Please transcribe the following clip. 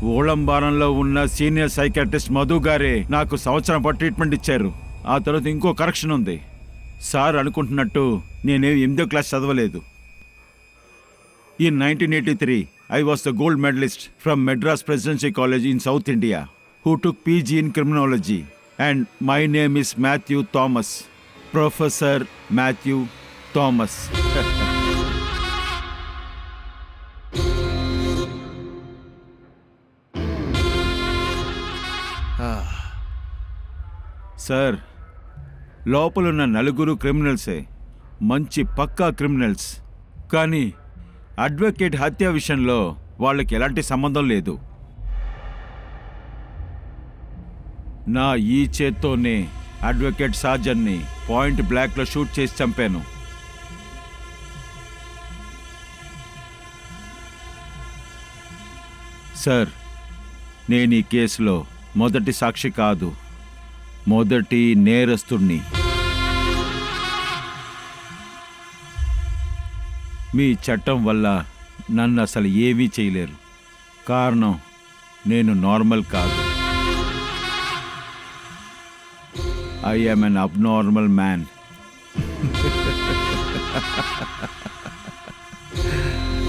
ఊళంబారంలో ఉన్న senior psychiatrist Madhu గారే నాకు సంవత్సరం పాటు ట్రీట్మెంట్ ఇచ్చారు. ఆ తర్వాత ఇంకో కరెక్షన్ ఉంది. సార్ అనుకుంటున్నట్టు నేనేం 8వ క్లాస్ చదవలేదు. In 1983, I was the gold medalist from Madras Presidency College in South India, who took PG in criminology. And my name is Matthew Thomas, Professor Matthew Thomas. Sir, లోపలున్న నలుగురు క్రిమినల్సే, మంచి పక్కా criminals. కానీ advocate హత్య విషయంలో వాళ్ళకి ఎలాంటి సంబంధం లేదు. నా ఈ చేత్తోనే అడ్వకేట్ సాజన్ని పాయింట్ బ్లాక్లో షూట్ చేసి చంపాను. సార్, నేను ఈ కేసులో మొదటి సాక్షి కాదు, మొదటి నేరస్తుణ్ణి. మీ చట్టం వల్ల నన్ను అసలు ఏమీ చేయలేరు. కారణం, నేను నార్మల్ కాదు. I am an abnormal man.